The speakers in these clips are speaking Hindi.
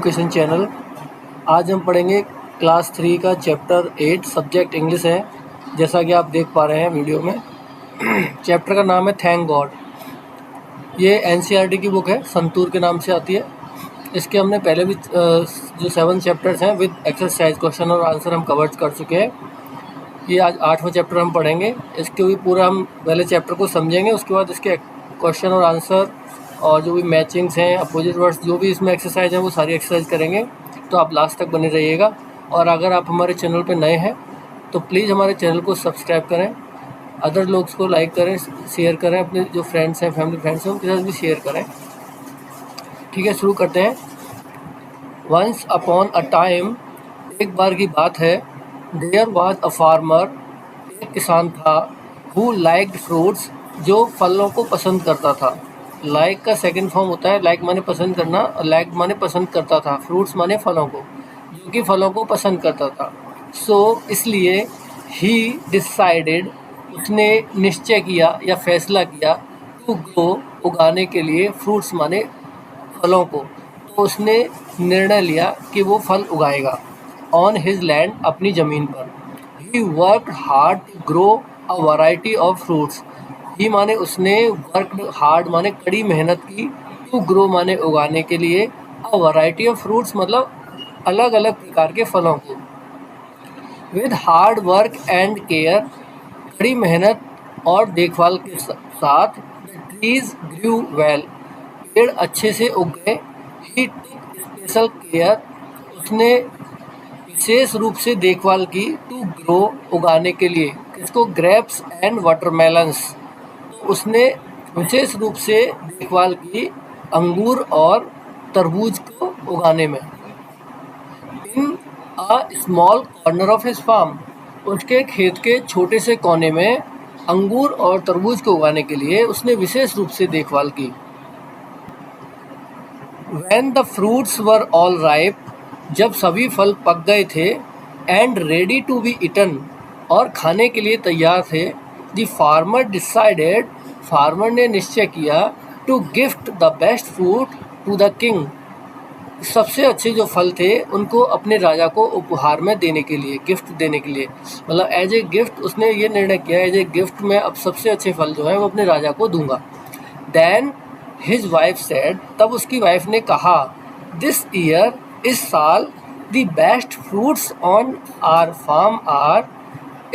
Education channel. आज हम पढ़ेंगे क्लास 3 का चैप्टर 8 सब्जेक्ट इंग्लिश है। जैसा कि आप देख पा रहे हैं वीडियो में। चैप्टर का नाम है थैंक गॉड। ये एनसीईआरटी की बुक है, संतूर के नाम से आती है। इसके हमने पहले भी जो 7 चैप्टर्स हैं विद एक्सरसाइज क्वेश्चन और आंसर हम कवर कर चुके हैं। ये आज 8वां चैप्टर हम पढ़ेंगे। इसके भी पूरा हम पहले चैप्टर को समझेंगे, उसके बाद इसके क्वेश्चन और आंसर और जो भी मैचिंग्स हैं, अपोजिट वर्ड्स, जो भी इसमें एक्सरसाइज हैं वो सारी एक्सरसाइज करेंगे। तो आप लास्ट तक बने रहिएगा। और अगर आप हमारे चैनल पर नए हैं तो प्लीज़ हमारे चैनल को सब्सक्राइब करें, अदर लोग को लाइक करें, शेयर करें, अपने जो फ्रेंड्स हैं, फैमिली फ्रेंड्स हैं, उनके साथ भी शेयर करें। ठीक है, शुरू करते हैं। वंस अपॉन अ टाइम, एक बार की बात है, देयर वाज अ फार्मर, एक किसान था, हु लाइक्ड फ्रूट्स, जो फलों को पसंद करता था। लाइक का सेकंड फॉर्म होता है, लाइक माने पसंद करना और लाइक माने पसंद करता था, फ्रूट्स माने फलों को, जो कि फलों को पसंद करता था। सो इसलिए ही डिसाइडेड, उसने निश्चय किया या फैसला किया, टू ग्रो, उगाने के लिए, फ्रूट्स माने फलों को। तो उसने निर्णय लिया कि वो फल उगाएगा ऑन हिज लैंड, अपनी ज़मीन पर। He worked hard to grow a variety of fruits. He माने उसने, वर्कड हार्ड माने कड़ी मेहनत की, टू ग्रो माने उगाने के लिए, अ वैरायटी ऑफ फ्रूट्स मतलब अलग अलग प्रकार के फलों को। With hard work and care, कड़ी मेहनत और देखभाल के साथ, द ट्रीज ग्रू वेल, पेड़ अच्छे से उग गए। ही टुक स्पेशल केयर, उसने विशेष रूप से देखभाल की, टू ग्रो, उगाने के लिए, किसको, ग्रेप्स एंड वाटरमेलन्स। तो उसने विशेष रूप से देखभाल की अंगूर और तरबूज को उगाने में। In a small corner of his farm, उसके खेत के छोटे से कोने में अंगूर और तरबूज को उगाने के लिए उसने विशेष रूप से देखभाल की। When the fruits were all ripe, जब सभी फल पक गए थे, and ready to be eaten, और खाने के लिए तैयार थे, the farmer decided, फार्मर ने निश्चय किया, to gift the best fruit to the king, सबसे अच्छे जो फल थे उनको अपने राजा को उपहार में देने के लिए, गिफ्ट देने के लिए, मतलब एज ए गिफ्ट उसने ये निर्णय किया, एज ए गिफ्ट मैं अब सबसे अच्छे फल जो है वो अपने राजा को दूंगा। देन हिज वाइफ सेड, तब उसकी वाइफ ने कहा, दिस ईयर, इस साल, the best fruits on our farm are,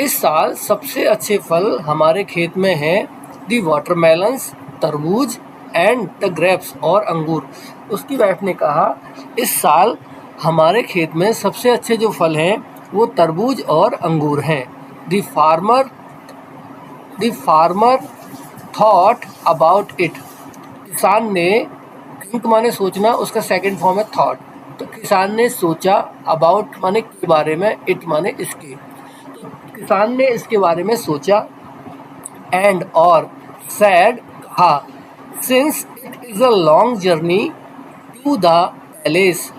इस साल सबसे अच्छे फल हमारे खेत में हैं, द वाटरमेलन्स, तरबूज, एंड द ग्रेप्स, और अंगूर। उसकी वाइफ ने कहा, इस साल हमारे खेत में सबसे अच्छे जो फल हैं वो तरबूज और अंगूर हैं। The farmer thought about it, किसान ने, थिंक माने सोचना, उसका सेकंड फॉर्म है थॉट। तो किसान ने सोचा, अबाउट माने के बारे में, इट माने इसके, तो किसान ने इसके बारे में सोचा, एंड और, सैड कहा, since it is a long journey to the palace,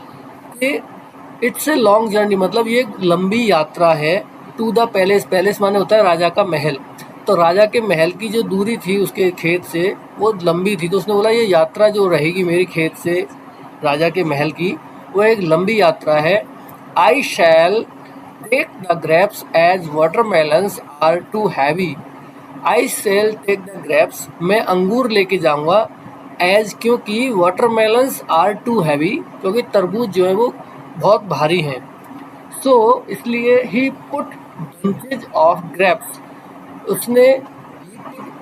it's a long journey मतलब ये एक लंबी यात्रा है, टू द पैलेस, पैलेस माने होता है राजा का महल, तो राजा के महल की जो दूरी थी उसके खेत से वो लंबी थी। तो उसने बोला ये यात्रा जो रहेगी मेरी खेत से राजा के महल की वो एक लंबी यात्रा है। I shall take the grapes as watermelons are too heavy, I shall take the grapes, मैं अंगूर लेके जाऊंगा, एज, क्योंकि वाटरमेलन्स आर टू हैवी, क्योंकि तरबूज जो है वो बहुत भारी हैं। सो इसलिए ही पुट बंचेज ऑफ ग्रेप्स, उसने,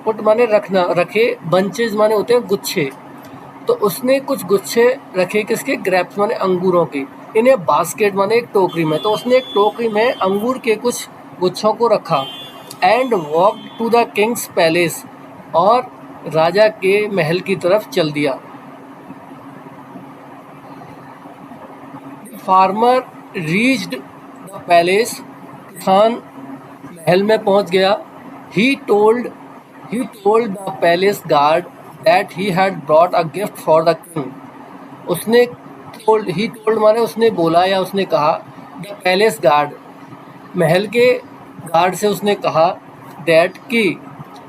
पुट माने रखना, रखे, बंचेज माने होते हैं गुच्छे, तो उसने कुछ गुच्छे रखे, किसके, ग्रेप्स माने अंगूरों के, इन्हें बास्केट माने एक टोकरी में, तो उसने एक टोकरी में अंगूर के कुछ गुच्छों को रखा। And walk to the king's palace, और राजा के महल की तरफ चल दिया। फार्मर रीच्ड द पैलेस, किसान महल में पहुंच गया। He told the palace guard that he had brought a gift for the king, उसने टोल्ड माने उसने बोला या उसने कहा, द पैलेस गार्ड, महल के गार्ड से उसने कहा, दैट कि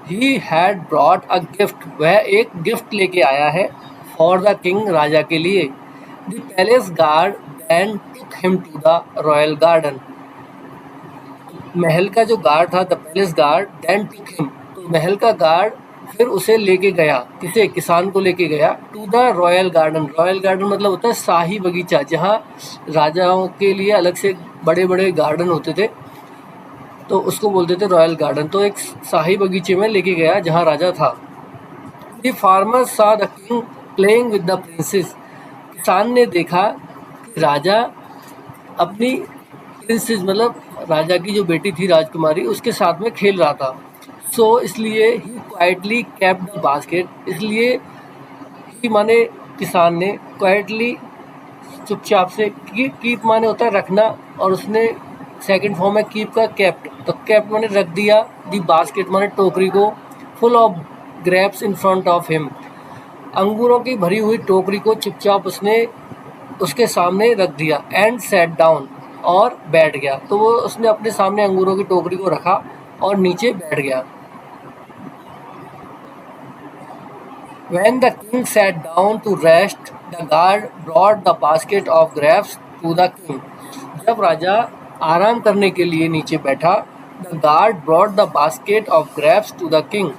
ही हैड ब्रॉट अ गिफ्ट, वह एक गिफ्ट लेके आया है, फॉर द किंग, राजा के लिए। The palace guard then took him to the royal garden. महल का जो गार्ड था, the palace guard then took him, तो महल का गार्ड फिर उसे लेके गया, किसे, किसान को लेके गया, to the royal garden. Royal garden मतलब होता है शाही बगीचा, जहाँ राजाओं के लिए अलग से बड़े बड़े गार्डन होते थे, तो उसको बोलते थे रॉयल गार्डन। तो एक शाही बगीचे में लेके गया जहाँ राजा था। द फार्मर सा the king playing with the princess. किसान ने देखा कि राजा अपनी प्रिंसेस मतलब राजा की जो बेटी थी राजकुमारी, उसके साथ में खेल रहा था। सो इसलिए ही क्वाइटली कैप्ट द बास्केट, इसलिए ही माने किसान ने, क्वाइटली चुपचाप से, कीप माने होता है रखना, और उसने सेकंड फॉर्म है कीप का कैप्ट, तो कैप्ट माने रख दिया, दी बास्केट माने टोकरी को, full of grapes in front of him, अंगूरों की भरी हुई टोकरी को चुपचाप उसने उसके सामने रख दिया। एंड सेट डाउन, और बैठ गया। तो वो उसने अपने सामने अंगूरों की टोकरी को रखा और नीचे बैठ गया। When the king sat down to rest, the guard brought the basket of grapes to the king. जब राजा आराम करने के लिए नीचे बैठा, the guard brought the basket of grapes to the king.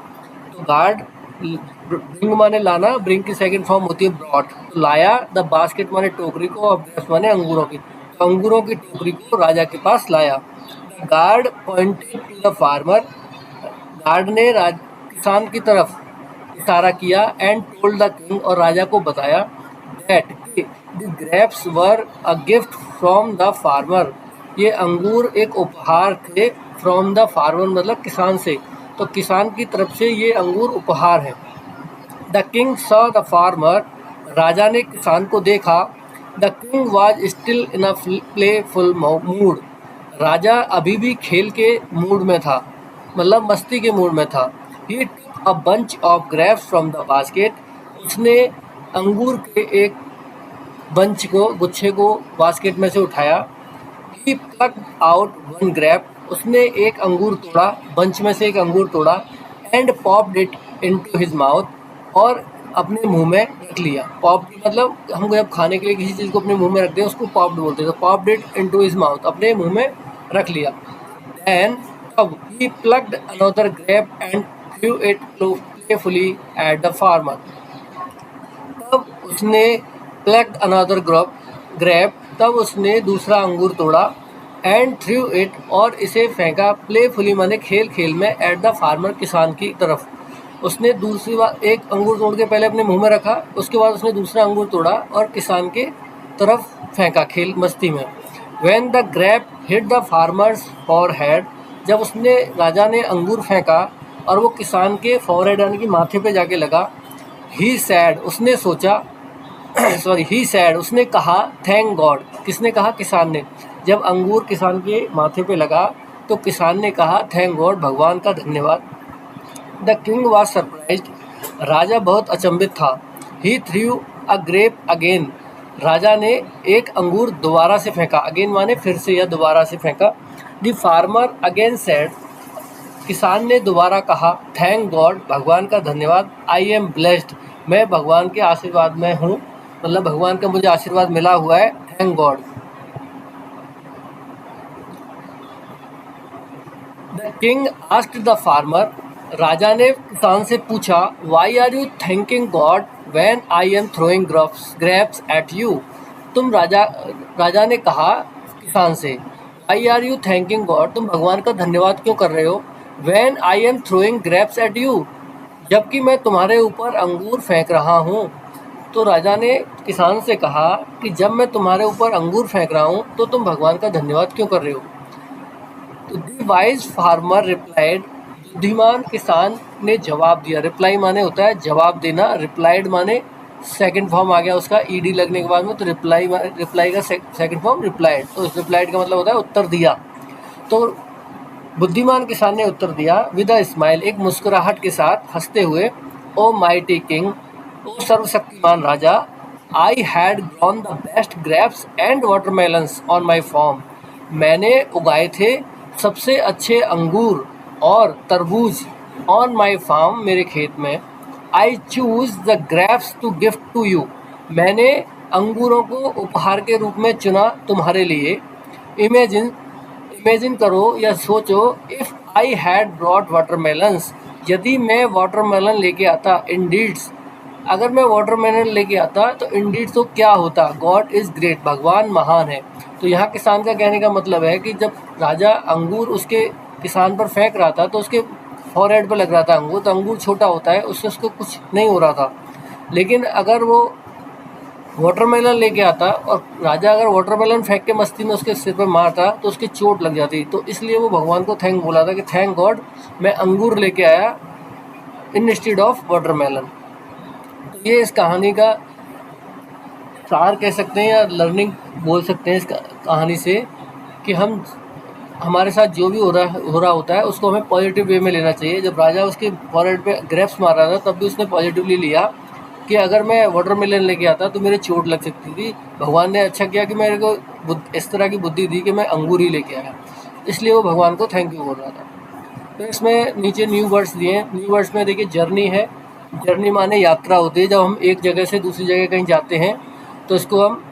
तो गार्ड, ब्रिंग माने लाना, ब्रिंग की सेकंड फॉर्म होती है ब्रॉट, तो लाया, द बास्केट माने टोकरी को, और ग्रेप्स माने अंगूरों की, तो अंगूरों की टोकरी को राजा के पास लाया। The guard pointed to the farmer, guard ने किसान की तरफ इशारा किया, एंड टोल्ड द किंग, और राजा को बताया, that the grapes were a gift from the farmer, ये अंगूर एक उपहार थे, फ्रॉम द फार्मर मतलब किसान से, तो किसान की तरफ से ये अंगूर उपहार है। The king saw the farmer, राजा ने किसान को देखा। The king was still in a playful mood, राजा अभी भी खेल के मूड में था, मतलब मस्ती के मूड में था। He took a bunch of grapes from the basket, उसने अंगूर के एक बंच को, गुच्छे को बास्केट में से उठाया। ही प्लक्ड आउट वन ग्रेप, उसने एक अंगूर तोड़ा, बंच में से एक अंगूर तोड़ा। And popped it into his mouth, और अपने मुंह में रख लिया। पॉप्ड मतलब हम जब खाने के लिए किसी चीज़ को अपने मुंह में रखते हैं उसको पॉप्ड बोलते हैं, तो popped it into his mouth, अपने मुंह में रख लिया। देन तब he plucked another grape and threw it playfully at the farmer, तब उसने प्लक्ड अनदर ग्रेप, तब उसने दूसरा अंगूर तोड़ा, एंड थ्रू इट, और इसे फेंका, प्लेफुली माने खेल खेल में, एट द फार्मर किसान की तरफ। उसने दूसरी बार एक अंगूर तोड़ के पहले अपने मुंह में रखा, उसके बाद उसने दूसरा अंगूर तोड़ा और किसान के तरफ फेंका खेल मस्ती में। When the grape hit the farmer's forehead, जब उसने, राजा ने अंगूर फेंका और वो किसान के फॉरहेड यानी कि माथे पे जाके लगा, ही सैड, उसने सोचा सॉरी ही सैड, उसने कहा, थैंक गॉड, किसने कहा, किसान ने। जब अंगूर किसान के माथे पे लगा तो किसान ने कहा, थैंक गॉड, भगवान का धन्यवाद। द किंग वॉज सरप्राइज्ड, राजा बहुत अचंभित था। ही थ्रू अ ग्रेप अगेन, राजा ने एक अंगूर दोबारा से फेंका, अगेन माने फिर से या दोबारा से फेंका। द फार्मर अगेन सैड, किसान ने दोबारा कहा, थैंक गॉड, भगवान का धन्यवाद। आई एम ब्लेस्ड, मैं भगवान के आशीर्वाद में हूँ, मतलब भगवान का मुझे आशीर्वाद मिला हुआ है, thank God. The king asked the farmer, राजा ने किसान से पूछा, why are you thanking God when I am throwing grapes at you. तुम राजा ने कहा किसान से, why are you thanking God, तुम भगवान का धन्यवाद क्यों कर रहे हो, when I am throwing grapes at you, जबकि मैं तुम्हारे ऊपर अंगूर फेंक रहा हूँ। तो राजा ने किसान से कहा कि जब मैं तुम्हारे ऊपर अंगूर फेंक रहा हूँ तो तुम भगवान का धन्यवाद क्यों कर रहे हो। तो द वाइज फार्मर रिप्लाइड, बुद्धिमान किसान ने जवाब दिया। रिप्लाई माने होता है जवाब देना, रिप्लाइड माने सेकंड फॉर्म आ गया उसका ईडी लगने के बाद में, तो रिप्लाई का सेकंड फॉर्म रिप्लाइड, तो रिप्लाइड का मतलब होता है उत्तर दिया। तो बुद्धिमान किसान ने उत्तर दिया, विद अ स्माइल, एक मुस्कुराहट के साथ, हंसते हुए, ओ माइटी किंग, ओ सर्वशक्तिमान राजा, I had grown the best grapes and watermelons on my farm, मैंने उगाए थे सबसे अच्छे अंगूर और तरबूज ऑन माई फार्म, मेरे खेत में। I choose the grapes to gift to you, मैंने अंगूरों को उपहार के रूप में चुना तुम्हारे लिए। इमेजिन करो या सोचो, if I had brought watermelons, यदि मैं वाटरमेलन लेके आता। इंडीड्स, अगर मैं वाटरमेलन लेके आता तो इंडीड्स तो क्या होता, गॉड इज़ ग्रेट, भगवान महान है। तो यहाँ किसान का कहने का मतलब है कि जब राजा अंगूर उसके किसान पर फेंक रहा था तो उसके फॉरहेड पर लग रहा था अंगूर, तो अंगूर छोटा होता है, उससे उसको कुछ नहीं हो रहा था। लेकिन अगर वो वाटरमेलन लेके आता और राजा अगर वाटरमेलन फेंक के मस्ती में उसके सिर पर मारता तो उसकी चोट लग जाती। तो इसलिए वो भगवान को थैंक बोला था कि थैंक गॉड मैं अंगूर लेके आया इंस्टेड ऑफ वाटरमेलन। तो ये इस कहानी का सार कह सकते हैं या लर्निंग बोल सकते हैं इस कहानी से, कि हमारे साथ जो भी हो रहा होता है उसको हमें पॉजिटिव वे में लेना चाहिए। जब राजा उसके फॉरहेड पे ग्रेप्स मार रहा था तब भी उसने पॉजिटिवली लिया कि अगर मैं वाटरमेलन लेके आता तो मेरे चोट लग सकती थी। भगवान ने अच्छा किया कि मेरे को इस तरह की बुद्धि दी कि मैं अंगूर ही लेके आया, इसलिए वो भगवान को थैंक यू बोल रहा था। तो इसमें नीचे न्यू वर्ड्स दिए हैं। न्यू वर्ड्स में देखिए जर्नी है। जर्नी माने यात्रा होती है। जब हम एक जगह से दूसरी जगह कहीं जाते हैं तो इसको हम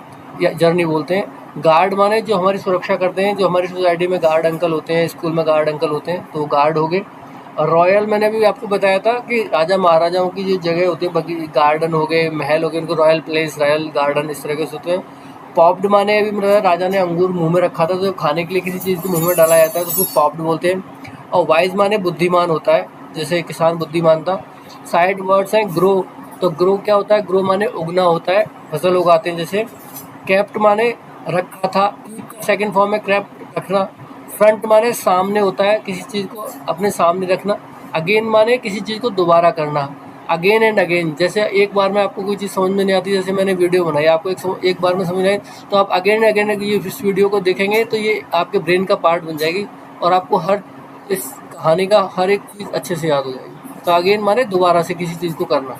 जर्नी बोलते हैं। गार्ड माने जो हमारी सुरक्षा करते हैं, जो हमारी सोसाइटी में गार्ड अंकल होते हैं, स्कूल में गार्ड अंकल होते हैं, तो गार्ड हो गए। और रॉयल मैंने भी आपको बताया था कि राजा महाराजाओं की जो जगह होती है, बाकी गार्डन हो गए, महल हो गए, उनको रॉयल प्लेस, रॉयल गार्डन इस तरह के होते हैं। पॉप्ड माने अभी मतलब राजा ने अंगूर मुंह में रखा था, तो खाने के लिए किसी चीज़ को मुंह में डाला जाता है तो उसको पॉप्ड बोलते हैं। और वाइज माने बुद्धिमान होता है, जैसे किसान बुद्धिमान था। साइड वर्ड्स हैं ग्रो, तो ग्रो क्या होता है, ग्रो माने उगना होता है, फसल उगाते हैं जैसे। कैप्ट माने रखा था, सेकंड फॉर्म में क्रैप्ट रखना। फ्रंट माने सामने होता है, किसी चीज़ को अपने सामने रखना। अगेन माने किसी चीज़ को दोबारा करना, अगेन एंड अगेन। जैसे एक बार में आपको कोई चीज़ समझ में नहीं आती, जैसे मैंने वीडियो बनाई, आपको एक बार में समझ आए तो आप अगेन एंड अगेन ये इस वीडियो को देखेंगे तो ये आपके ब्रेन का पार्ट बन जाएगी और आपको हर इस कहानी का हर एक चीज़ अच्छे से याद हो जाएगी। तो अगेन माने दोबारा से किसी चीज़ को करना।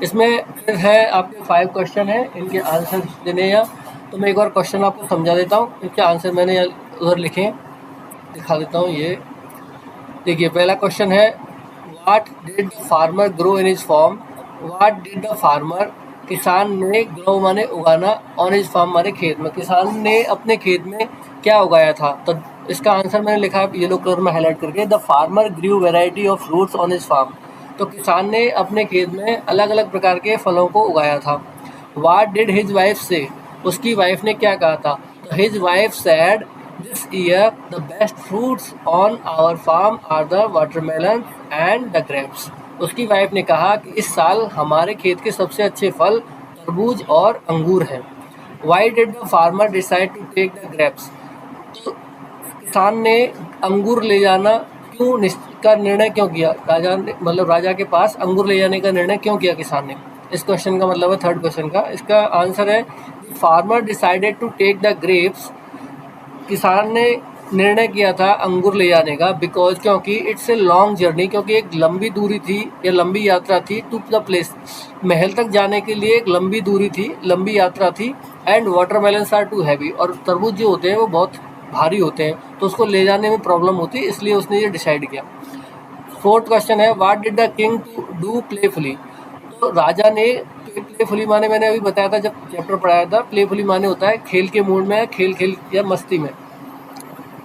इसमें फिर है आपके 5 क्वेश्चन हैं, इनके आंसर देने या तो मैं एक बार क्वेश्चन आपको समझा देता हूँ, इनके आंसर मैंने उधर लिखे हैं, दिखा देता हूँ। ये देखिए पहला क्वेश्चन है, what did the farmer grow in his farm. What did the farmer, किसान ने, ग्रो माने उगाना, ऑन हिज फार्म माने खेत में, किसान ने अपने खेत में क्या उगाया था। तो इसका आंसर मैंने लिखा है येलो कलर में हाईलाइट करके, the farmer grew variety of fruits on his farm. तो किसान ने अपने खेत में अलग अलग प्रकार के फलों को उगाया था। व्हाट डिड हिज वाइफ से, उसकी वाइफ ने क्या कहा था। तो his wife said, this year the best fruits on our farm are the watermelon and the grapes. उसकी वाइफ ने कहा कि इस साल हमारे खेत के सबसे अच्छे फल तरबूज और अंगूर हैं। Why did the farmer decide to take the grapes, तो किसान ने अंगूर ले जाना का निर्णय क्यों किया, राजा ने मतलब राजा के पास अंगूर ले जाने का निर्णय क्यों किया किसान ने। इस क्वेश्चन का मतलब है थर्ड क्वेश्चन का। इसका आंसर है, farmer decided to take the grapes, किसान ने निर्णय किया था अंगूर ले जाने का, बिकॉज क्योंकि इट्स ए लॉन्ग जर्नी, क्योंकि एक लंबी दूरी थी या लंबी यात्रा थी, टू द प्लेस, महल तक जाने के लिए एक लंबी दूरी थी, लंबी यात्रा थी। And watermelons are too heavy, और तरबूज जो होते हैं वो बहुत भारी होते हैं तो उसको ले जाने में प्रॉब्लम होती है, इसलिए उसने ये डिसाइड किया। फोर्थ क्वेश्चन है, what did the king to do playfully. तो राजा ने, प्लेफुली माने मैंने अभी बताया था जब चैप्टर पढ़ाया था, प्लेफुली माने होता है खेल के मूड में, खेल या मस्ती में।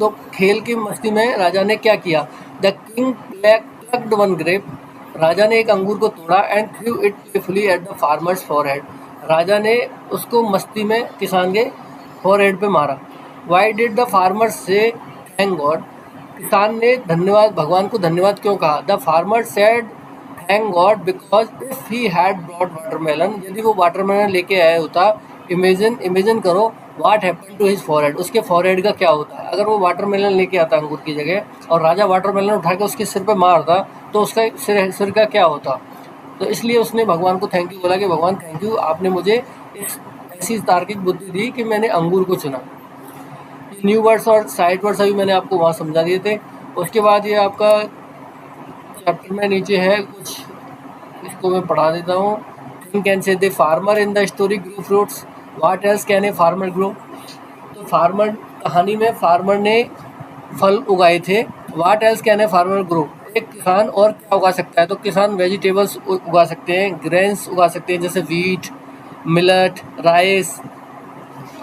तो खेल की मस्ती में राजा ने क्या किया, the king plucked one grape, राजा ने एक अंगूर को तोड़ा, and threw it playfully at the farmer's forehead, राजा ने उसको मस्ती में किसान के फॉरहेड पे मारा। Why did the farmer say thank God, किसान ने धन्यवाद, भगवान को धन्यवाद क्यों कहा। The farmer said thank God because if he had brought watermelon, यदि वो वाटरमेलन लेके आया होता, इमेजिन करो what happen to his forehead, उसके फॉरहेड का क्या होता है। अगर वो वाटरमेलन लेके आता अंगूर की जगह और राजा वाटरमेलन उठा के उसके सिर पे मारता तो उसका सिर का क्या होता। तो इसलिए उसने भगवान को थैंक यू बोला कि भगवान थैंक यू, आपने मुझे ऐसी तार्किक बुद्धि दी कि मैंने अंगूर को चुना। न्यू वर्ड्स और साइड वर्ड्स अभी मैंने आपको वहाँ समझा दिए थे। उसके बाद ये आपका चैप्टर में नीचे है कुछ, इसको मैं पढ़ा देता हूँ। Think can say the farmer in the story grow fruits, what else can a farmer grow. तो फार्मर, कहानी में फार्मर ने फल उगाए थे। What else can a farmer grow, एक किसान और क्या उगा सकता है, तो किसान वेजिटेबल्स उगा सकते हैं, ग्रेन्स उगा सकते हैं जैसे वीट, मिलेट, राइस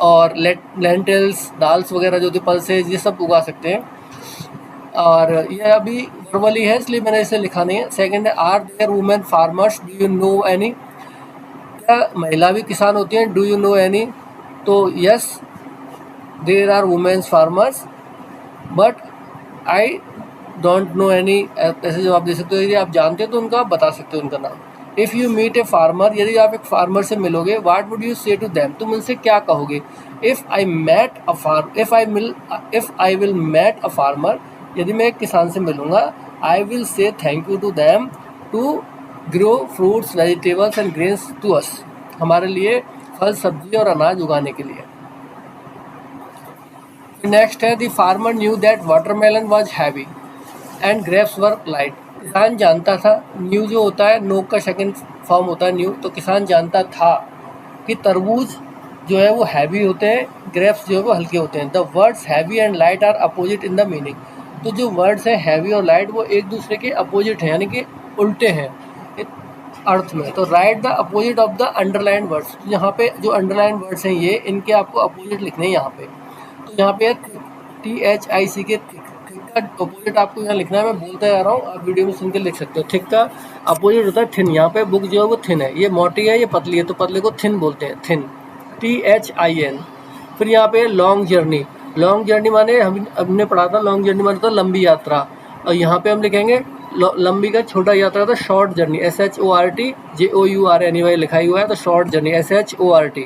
और लेंटिल्स, दाल्स वगैरह जो होती है, पल्सेज, ये सब उगा सकते हैं। और ये अभी वर्बली है इसलिए मैंने इसे लिखा नहीं है। सेकंड है, are there women farmers, do you know any, क्या महिला भी किसान होती हैं, डू यू नो एनी, तो yes there are womens farmers but I don't know any, ऐसे जवाब दे सकते हो। यदि आप जानते हो तो उनका आप बता सकते हो उनका नाम। If you meet a farmer, यदि आप एक फार्मर से मिलोगे, what would you say to them, तुम उनसे क्या कहोगे। If I will met a farmer, यदि मैं एक किसान से मिलूंगा, I will say thank you to them to grow fruits, vegetables and grains to us, हमारे लिए फल, सब्जी और अनाज उगाने के लिए। नेक्स्ट है, the farmer knew that watermelon was heavy and grapes were light, किसान जानता था, न्यू जो होता है नो का सेकंड फॉर्म होता है न्यू, तो किसान जानता था कि तरबूज जो है वो हैवी होते हैं, ग्रेप्स जो है वो हल्के होते हैं। The words heavy and light are opposite in the meaning, तो जो वर्ड्स हैं हैवी और लाइट वो एक दूसरे के अपोजिट हैं, यानी कि उल्टे हैं अर्थ में। तो right the opposite of the underline words, यहाँ पे जो अंडरलाइन वर्ड्स हैं ये इनके आपको अपोजिट लिखने हैं यहाँ पे। तो यहाँ पे THIC के थिक का अपोजिट आपको यहाँ लिखना है, मैं बोलता जा रहा हूँ, आप वीडियो में सुन के लिख सकते हो। थिक का अपोजिट होता है थिन, यहाँ पे बुक जो है वो थिन है, ये मोटी है, ये पतली है, तो पतले को थिन बोलते हैं, थिन, THIN। फिर यहाँ पे लॉन्ग जर्नी, लॉन्ग जर्नी माने हमने पढ़ा था लॉन्ग जर्नी माने तो लंबी यात्रा, और यहाँ पे हम लिखेंगे लंबी का छोटा यात्रा तो शॉर्ट जर्नी, SHORT JOURNEY लिखा ही हुआ है, तो शॉर्ट जर्नी SHORT।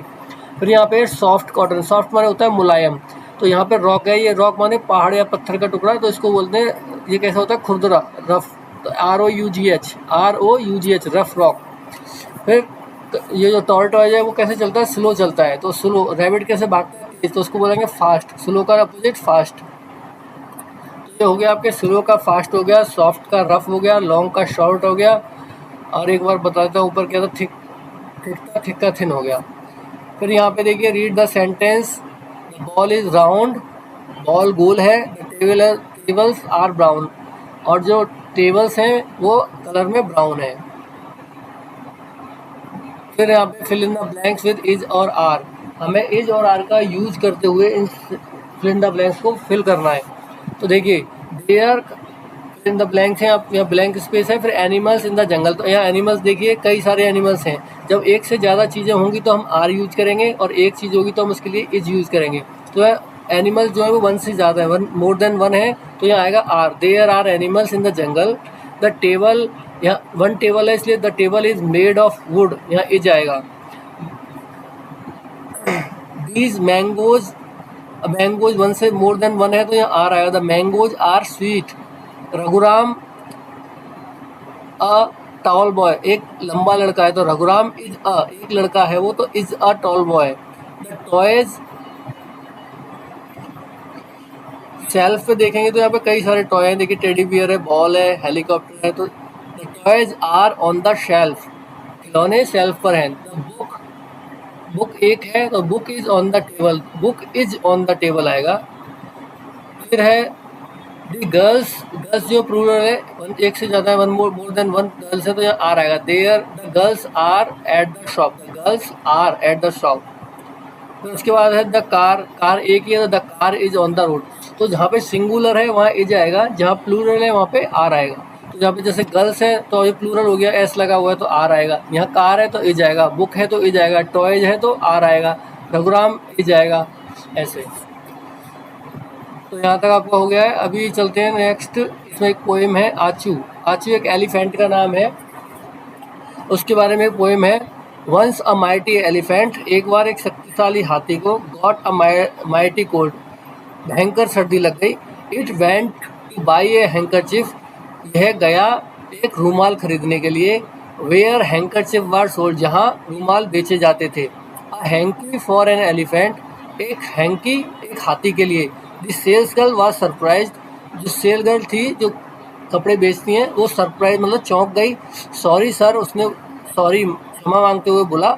फिर यहाँ पे सॉफ्ट कॉटन, सॉफ्ट माने होता है मुलायम, तो यहाँ पे रॉक है, ये रॉक माने पहाड़ या पत्थर का टुकड़ा, तो इसको बोलते हैं, ये कैसा होता है खुरदरा, रफ, तो ROUGH रफ रॉक। फिर ये जो टॉर्टॉइज है वो कैसे चलता है, स्लो चलता है, तो स्लो। रैबिट कैसे भागता है, तो उसको बोलेंगे फास्ट, स्लो का अपोजिट फास्ट। तो ये हो गया आपके स्लो का फास्ट हो गया, सॉफ्ट का रफ हो गया, लॉन्ग का शॉर्ट हो गया, और एक बार बता देता हूँ ऊपर क्या था, थिक का थिन हो गया। फिर यहाँ पे देखिए, read the sentence, the ball is round, ball गोल है, द टेबल्स आर ब्राउन, और जो टेबल्स हैं वो कलर में ब्राउन है। फिर यहाँ पे fill in the blanks with is और आर, हमें इज और आर का यूज करते हुए इन फिल इन द ब्लैंक्स को फिल करना है। तो देखिए, देयर इन द ब्लैंक्स हैं, आप यहाँ ब्लैंक स्पेस है। फिर एनिमल्स इन द जंगल, तो यहाँ एनिमल्स देखिए कई सारे एनिमल्स हैं, जब एक से ज़्यादा चीज़ें होंगी तो हम आर यूज करेंगे, और एक चीज़ होगी तो हम उसके लिए इज यूज़ करेंगे। तो एनिमल्स जो है वो वन से ज़्यादा है, वन मोर देन वन है, तो यहाँ आएगा are. There are animals in the jungle, the table, यहाँ वन टेबल है इसलिए the table is made of wood, यहाँ इज आएगा। दीज मैंगोज, मैंगोज वन से मोर देन वन है तो यहाँ आर आएगा, the mangoes are sweet. Raghuram a tall boy, एक लंबा लड़का है, तो रघुराम इज अ, एक लड़का है वो, तो is a tall boy. The toys, shelf पे देखेंगे तो यहाँ पे कई सारे टॉय हैं, देखिए टेडी बियर है, बॉल है, हेलीकॉप्टर है, तो the toys are on the shelf, खिलौने शेल्फ पर हैं। द बुक, बुक एक है तो book is on the table, book is on the table आएगा। फिर है दी गर्ल्स, गर्ल्स जो प्लूरल है, एक से ज़्यादा है, one more than one girls है, तो यहाँ आर आएगा। There the girls are at the shop, the girls are at the shop. तो उसके बाद है द कार, कार एक ही है तो the car is on the road, तो जहाँ पे सिंगुलर है वहाँ इज आएगा, जहाँ प्लूरल है वहाँ पे आर आएगा। तो जहाँ पे जैसे गर्ल्स है तो ये प्लूरल हो गया, एस लगा हुआ है तो आर आएगा, यहाँ कार है तो इज आएगा, बुक है तो इज आएगा, टॉयज है तो आर आएगा, रघुराम इज आएगा, ऐसे। तो यहाँ तक आपका हो गया है। अभी चलते हैं नेक्स्ट, इसमें एक पोएम है आचू। आचू एक एलिफेंट का नाम है, उसके बारे में एक पोएम है। वंस अ माइटी एलिफेंट, एक बार एक शक्तिशाली हाथी को, गॉट अ माइटी कोल्ड, भयंकर सर्दी लग गई। इट वेंट टू बाई ए हैंकरचिफ, यह गया एक रूमाल खरीदने के लिए। वेयर हैंकरचिफ वर सोल्ड, जहाँ रूमाल बेचे जाते थे। A hanky for an elephant, एक हैंकी एक हाथी के लिए। The sales girl was surprised, जो सेल गर्ल थी जो कपड़े बेचती हैं वो सरप्राइज मतलब चौंक गई। सॉरी सर, उसने सॉरी क्षमा मांगते हुए बोला,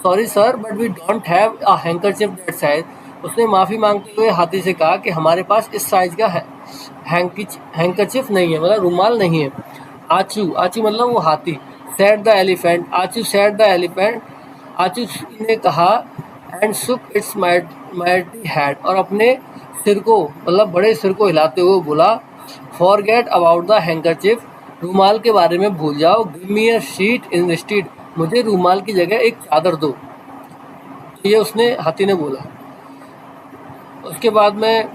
sorry sir but we don't have a handkerchief that size, उसने माफ़ी मांगते हुए हाथी से कहा कि हमारे पास इस साइज़ का हैंकरचिफ नहीं है, मतलब रुमाल नहीं है। आचू आचू मतलब वो हाथी। Said the elephant, achoo said the elephant, achoo ने कहा एंड सुक इट्स माइटी हेड, और अपने सिर को मतलब बड़े सिर को हिलाते हुए बोला, फॉरगेट अबाउट द हैंकरचिफ, रुमाल के बारे में भूल जाओ, give me a sheet instead, मुझे रुमाल की जगह एक चादर दो। ये उसने हाथी ने बोला। उसके बाद में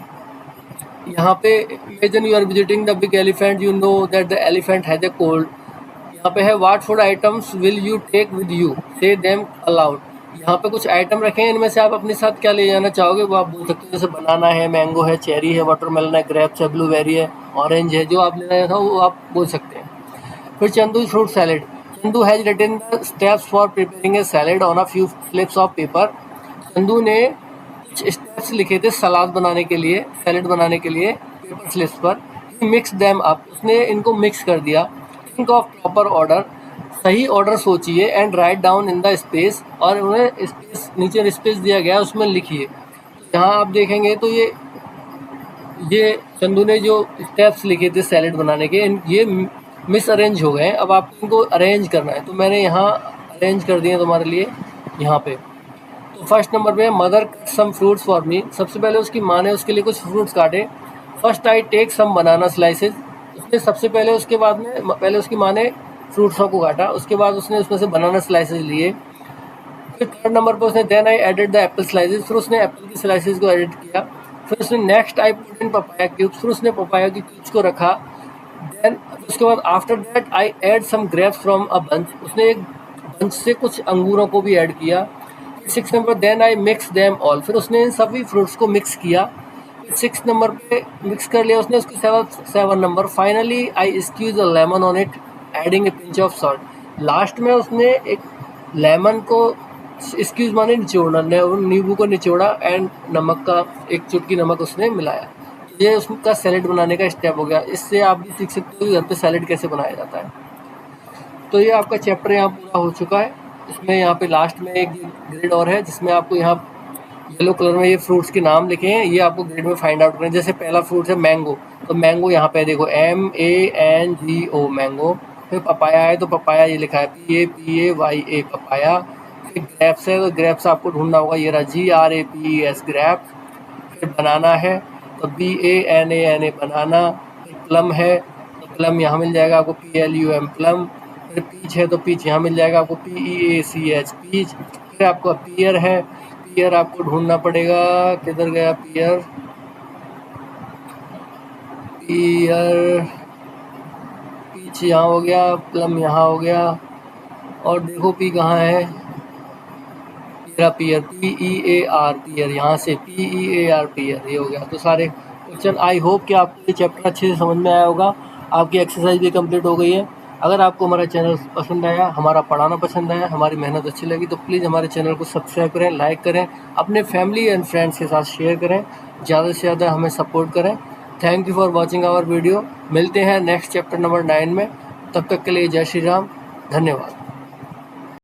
यहाँ पे imagine you are visiting the big elephant, you know that the elephant has a cold. यहाँ पे है what food items will you take with you, say them aloud. यहाँ पे कुछ आइटम रखे हैं, इनमें से आप अपने साथ क्या ले जाना चाहोगे वो आप बोल सकते हो। जैसे बनाना है, मैंगो है, चेरी है, वाटरमेलन है, ग्रेप्स है, ब्लूबेरी है, ऑरेंज है, जो आप लेना चाहो वो आप बोल सकते हैं। फिर Chandu fruit salad, Chandu has written the steps for preparing a salad on a few slips of paper. Chandu ने कुछ स्टेप्स लिखे थे सलाद बनाने के लिए, सैलेड बनाने के लिए पेपर स्लिप्स पर। ही मिक्स देम अप, उसने इनको मिक्स कर दिया। थिंक ऑफ प्रॉपर ऑर्डर, सही ऑर्डर सोचिए, and write down in the space, और उन्हें स्पेस नीचे स्पेस दिया गया उसमें लिखिए। यहाँ आप देखेंगे तो ये चंदू ने जो स्टेप्स लिखे थे सैलेड बनाने के, ये मिस अरेंज हो गए। अब आपको इनको अरेंज करना है, तो मैंने यहाँ अरेंज कर दिए तुम्हारे लिए यहाँ पे। तो फर्स्ट नंबर पे mother cut some fruits for me, सबसे पहले उसकी माँ ने उसके लिए कुछ फ्रूट्स काटे। First I take some banana slices, उसने सबसे पहले उसके बाद में पहले उसकी माँ ने फ्रूट्सों को काटा, उसके बाद उसने उसमें से बनाना स्लाइसेस लिए। फिर थर्ड नंबर पर उसने then I added the apple slices, फिर उसने एप्पल की स्लाइसेस को एडिट किया। फिर उसने next I put in papaya cubes, फिर उसने पपाया की क्यूब्स को रखा। देन उसके बाद after that I add some grapes from a bunch, उसने एक बंच से कुछ अंगूरों को भी ऐड किया। Six number then I mix them all, फिर उसने इन सभी फ्रूट्स को मिक्स किया। सिक्स नंबर पे मिक्स कर लिया उसने उसके seven number finally I squeeze a lemon on it adding a pinch of salt, last में उसने एक लेमन को स्क्यूज माने निचोड़ना, नींबू को निचोड़ा एंड नमक का एक चुटकी नमक उसने मिलाया। ये उसका सैलेड बनाने का स्टेप हो गया। इससे आप भी सीख सकते हो कि घर पे सैलेड कैसे बनाया जाता है। तो ये आपका चैप्टर यहाँ पूरा हो चुका है। इसमें यहाँ पे लास्ट में एक ग्रेड और है जिसमें आपको यहाँ येलो कलर में ये फ्रूट्स के नाम लिखे हैं, ये आपको ग्रेड में फाइंड आउट करना है। जैसे पहला फ्रूट है मैंगो, तो मैंगो यहाँ पे देखो MANGO मैंगो। फिर पपाया है तो पपाया ये लिखा है PAPAYA पपाया। फिर ग्रेप्स है तो ग्रेप्स आपको ढूंढना होगा, ये रहा GRAPES ग्रेप्स। फिर बनाना है तो BANANA बनाना। फिर प्लम है तो प्लम यहाँ मिल जाएगा आपको PLUM प्लम। फिर पीच है तो पीच यहाँ मिल जाएगा आपको PEACH पीच। फिर आपको पियर है, पियर आपको ढूंढना पड़ेगा, किधर गया पियर, पियर पीच यहाँ हो गया, प्लम यहाँ हो गया, और देखो पी कहाँ है, पियर PEAR पियर, यहाँ से PEAR पियर, ये हो गया। तो सारे क्वेश्चन आई होप कि आपको ये चैप्टर अच्छे से समझ में आया होगा। आपकी एक्सरसाइज भी कंप्लीट हो गई है। अगर आपको हमारा चैनल पसंद आया, हमारा पढ़ाना पसंद आया, हमारी मेहनत अच्छी लगी तो प्लीज़ हमारे चैनल को सब्सक्राइब करें, लाइक करें, अपने फैमिली एंड फ्रेंड्स के साथ शेयर करें, ज़्यादा से ज़्यादा हमें सपोर्ट करें। Thank you for watching our video. मिलते हैं नेक्स्ट चैप्टर नंबर 9 में। तब तक के लिए जय श्री राम, धन्यवाद।